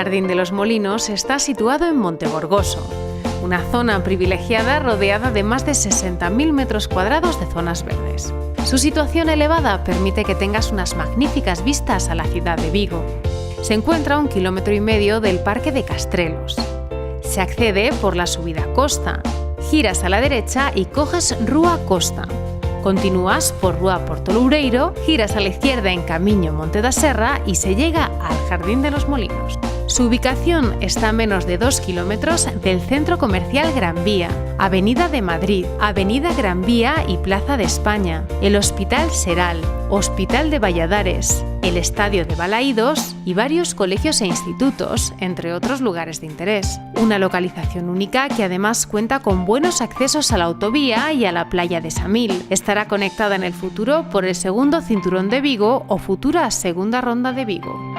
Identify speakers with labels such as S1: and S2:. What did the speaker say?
S1: Jardín de los Molinos está situado en Montegorgoso, una zona privilegiada rodeada de más de 60.000 metros cuadrados de zonas verdes. Su situación elevada permite que tengas unas magníficas vistas a la ciudad de Vigo. Se encuentra a 1,5 kilómetros del Parque de Castrelos. Se accede por la subida Costa, giras a la derecha y coges Rúa Costa. Continúas por Rúa Porto Loureiro, giras a la izquierda en Camiño Monte da Serra y se llega al Jardín de los Molinos. Su ubicación está a menos de 2 kilómetros del centro comercial Gran Vía, Avenida de Madrid, Avenida Gran Vía y Plaza de España, el Hospital Seral, Hospital de Valladares, el Estadio de Balaídos y varios colegios e institutos, entre otros lugares de interés. Una localización única que además cuenta con buenos accesos a la autovía y a la playa de Samil. Estará conectada en el futuro por el segundo cinturón de Vigo o futura segunda ronda de Vigo.